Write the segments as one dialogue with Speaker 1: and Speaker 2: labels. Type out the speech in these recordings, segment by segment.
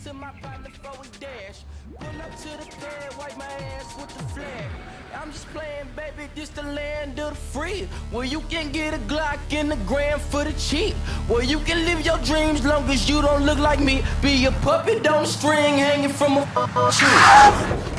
Speaker 1: to my partner before we dash. Pull up to the pad, wipe my ass with the flag. I'm just playing, baby, this the land of the free. Where you can get a Glock in the gram for the cheap. Where you can live your dreams long as you don't look like me. Be a puppet on a string hanging from a tree.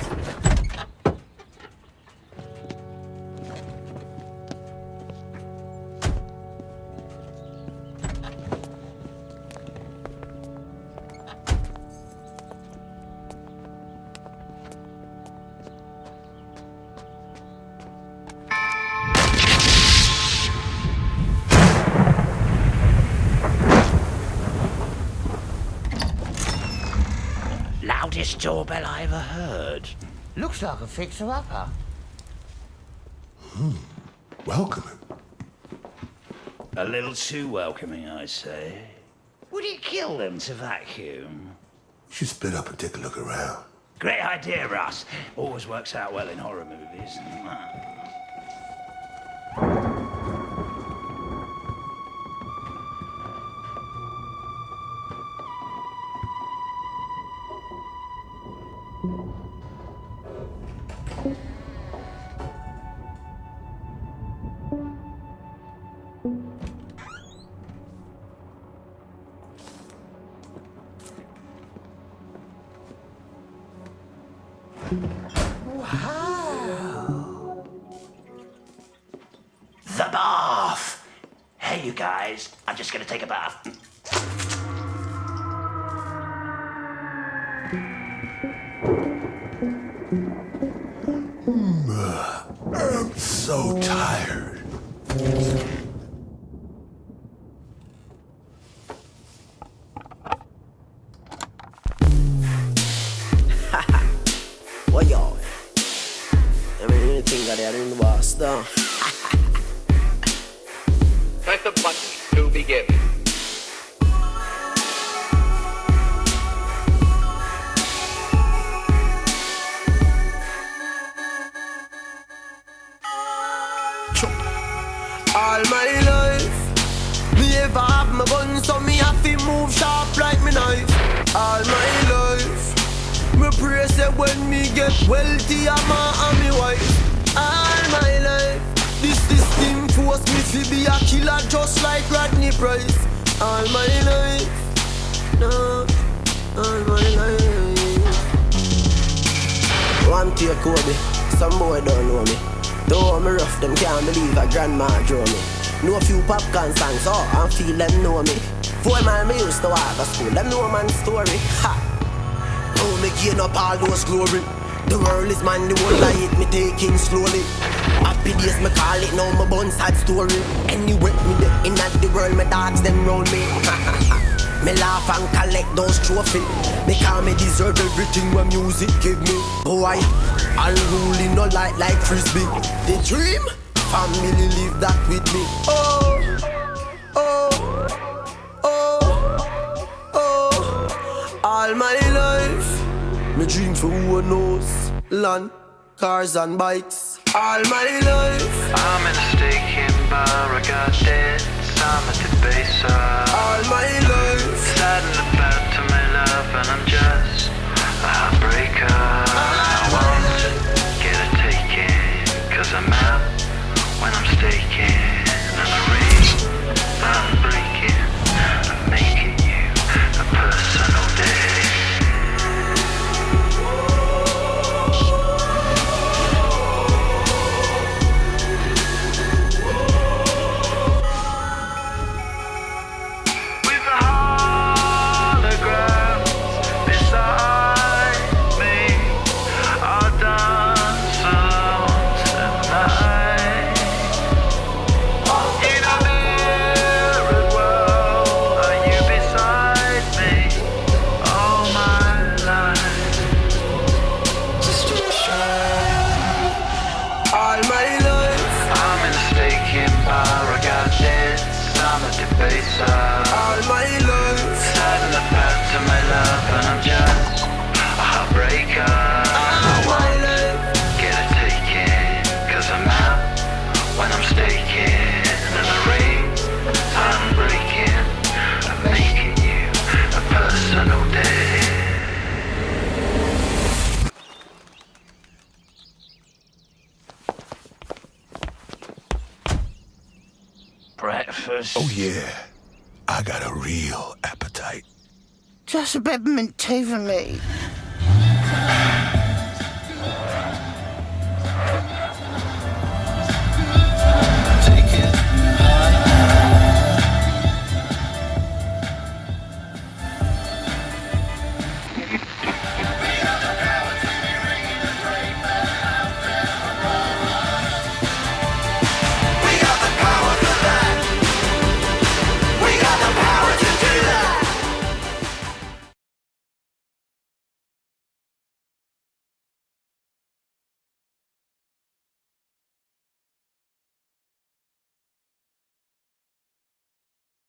Speaker 2: Loudest doorbell I ever heard.
Speaker 3: Looks like a fixer-upper.
Speaker 4: Welcoming.
Speaker 2: A little too welcoming, I say. Would it kill them to vacuum?
Speaker 4: You should split up and take a look around.
Speaker 2: Great idea, Russ. Always works out well in horror movies.
Speaker 3: Wow.
Speaker 2: The bath! Hey, you guys, I'm just gonna take a bath.
Speaker 4: I'm so tired.
Speaker 1: What y'all? I mean, anything that they're in the boss, though.
Speaker 5: Press the button to begin.
Speaker 1: All my life, me ever have my gun, so me have to move sharp like me knife. All my life, me pray say when me get wealthy, I'm and me wife. All my life, this thing force me to be a killer just like Rodney Price. All my life, no, all my life. One to your Kobe, some boy don't know me. Though me rough, them can't believe a grandma drew me. Know a few popcorn songs, oh, and feel them know me. 4 mile me used to walk to school, them know man's story. Ha! Oh, me gain up all those glory. The world is mine, the whole light me taking slowly. Happy days me call it, now my bun sad story. Anyway, me in the world, my dogs them round me. Me laugh and collect those trophies because me deserve everything when music give me. Boy, unruly no like frisbee. The dream, family live that with me. Oh, oh, oh, oh. All my life, me dream for who knows. Land, cars and bikes. All my life,
Speaker 6: I'm in a steak bar, I got debts, I'm at the base of
Speaker 1: all my life.
Speaker 6: sad and about to my love, and I'm just a heartbreaker. I won't get a taken, cause I'm out when I'm staking. And I read, I'm breaking, I'm making you a personal day. Beside
Speaker 2: breakfast?
Speaker 4: Oh, yeah. I got a real appetite.
Speaker 3: Just a bit of mint tea for me.